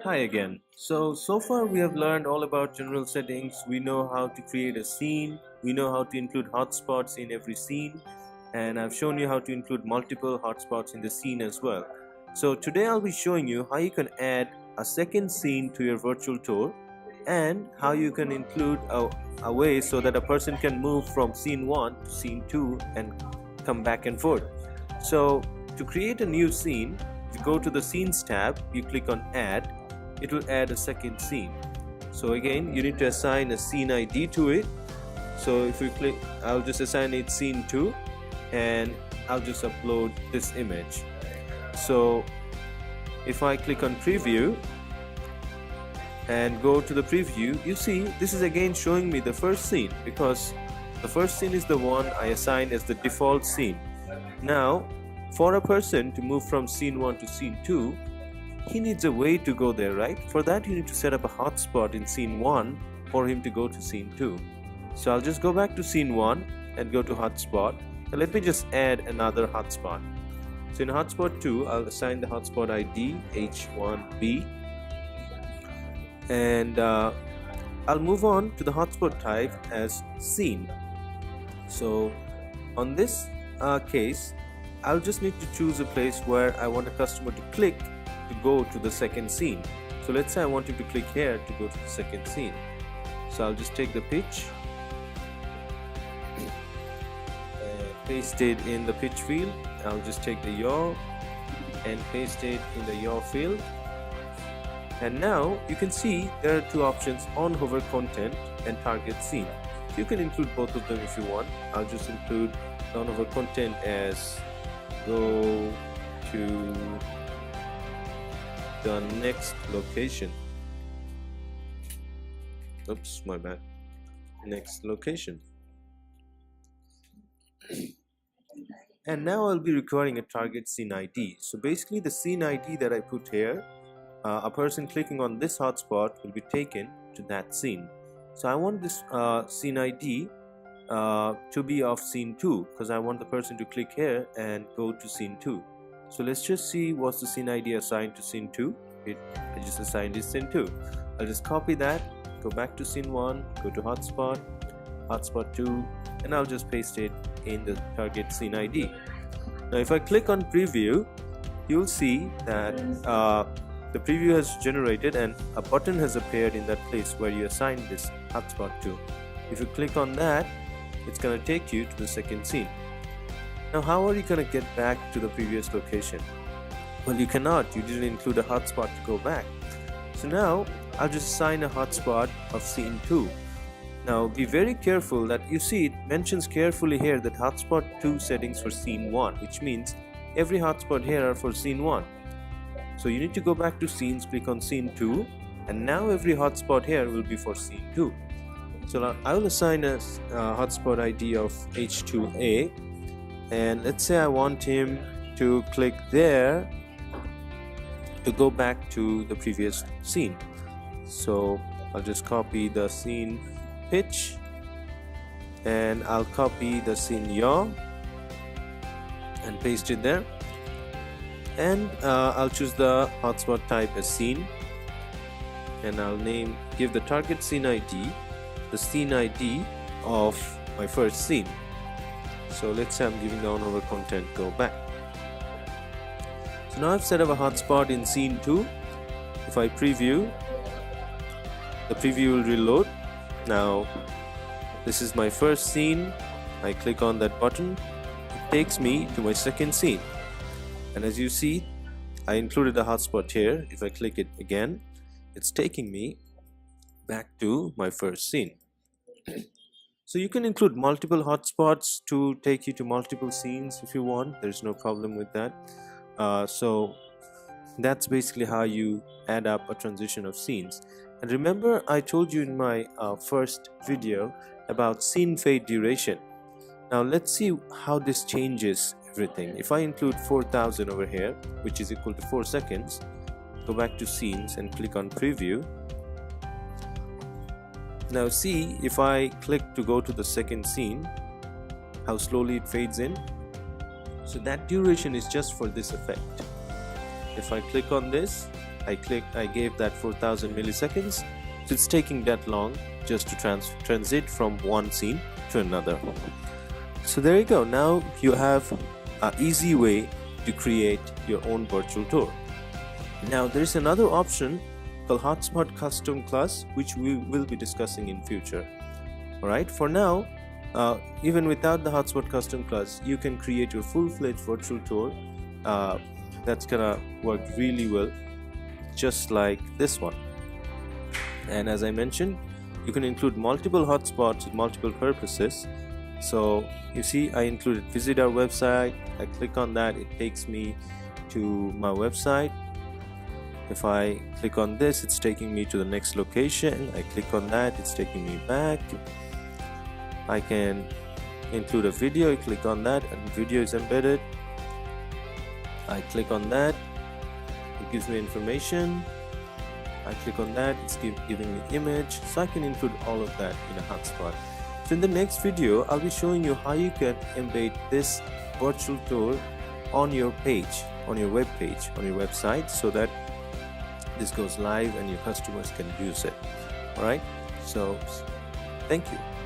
Hi again. So far we have learned all about general settings. We know how to create a scene. We know how to include hotspots in every scene. And I've shown you how to include multiple hotspots in the scene as well. So today I'll be showing you how you can add a second scene to your virtual tour and how you can include a way so that a person can move from scene 1 to scene 2 and come back and forth. So to create a new scene, you go to the Scenes tab, you click on Add, it will add a second scene. So again, you need to assign a scene ID to it. So if you click, I'll just assign it scene 2 and I'll just upload this image. So if I click on preview and go to the preview, you see this is again showing me the first scene because the first scene is the one I assigned as the default scene. Now for a person to move from scene 1 to scene 2, he needs a way to go there, right? For that you need to set up a hotspot in scene 1 for him to go to scene 2. So I'll just go back to scene 1 and go to hotspot, and let me just add another hotspot. So in hotspot 2, I'll assign the hotspot ID H1B, and I'll move on to the hotspot type as scene. So on this case, I'll just need to choose a place where I want a customer to click to go to the second scene. So let's say I want him to click here to go to the second scene. So I'll just take the pitch and paste it in the pitch field. I'll just take the yaw and paste it in the yaw field. And now you can see there are two options: on hover content and target scene. So you can include both of them if you want. I'll just include the on hover content as go to the next location. Oops, my bad. Next location. And now I'll be requiring a target scene ID. So basically the scene ID that I put here, a person clicking on this hotspot will be taken to that scene. So I want this scene ID to be of scene 2 because I want the person to click here and go to scene 2. So let's just see what's the scene ID assigned to scene 2. I just assigned it scene 2. I'll just copy that, go back to scene 1, go to hotspot, hotspot 2, and I'll just paste it in the target scene ID. Now if I click on preview, you'll see that the preview has generated and a button has appeared in that place where you assigned this hotspot to. If you click on that, it's going to take you to the second scene. Now how are you going to get back to the previous location? Well, you cannot. You didn't include a hotspot to go back. So now I'll just assign a hotspot of scene 2. Now be very careful that you see it mentions carefully here that hotspot 2 settings for scene 1, which means every hotspot here are for scene 1. So you need to go back to scenes, click on scene 2, and now every hotspot here will be for scene 2. So I will assign a hotspot ID of H2A, and let's say I want him to click there to go back to the previous scene. So I'll just copy the scene pitch and I'll copy the scene yaw and paste it there, and I'll choose the hotspot type as scene, and I'll give the target scene ID the scene ID of my first scene. So let's say I'm giving the on hover content go back. So now I've set up a hotspot in scene 2. If I preview, the preview will reload. Now this is my first scene. I click on that button, it takes me to my second scene, and as you see I included a hotspot here. If I click it again, it's taking me back to my first scene. So you can include multiple hotspots to take you to multiple scenes if you want. There's no problem with that. So that's basically how you add up a transition of scenes. And remember, I told you in my first video about scene fade duration. Now let's see how this changes everything. If I include 4000 over here, which is equal to 4 seconds, go back to scenes and click on preview. Now see, if I click to go to the second scene, how slowly it fades in. So that duration is just for this effect. If I click on this, I gave that 4000 milliseconds, so it's taking that long just to transit from one scene to another. So there you go. Now you have an easy way to create your own virtual tour. Now there is another option called Hotspot custom class, which we will be discussing in future. Alright, for now, even without the Hotspot custom class, you can create your full-fledged virtual tour that's gonna work really well, just like this one. And as I mentioned, you can include multiple hotspots with multiple purposes. So you see, I included visit our website. I click on that, it takes me to my website. If I click on this, it's taking me to the next location. I click on that, it's taking me back. I can include a video. I click on that and video is embedded. I click on that, it gives me information. I click on that, it's giving me image. So I can include all of that in a hotspot. So in the next video, I'll be showing you how you can embed this virtual tour on your page, on your web page, on your website, so that this goes live and your customers can use it. Alright, so thank you.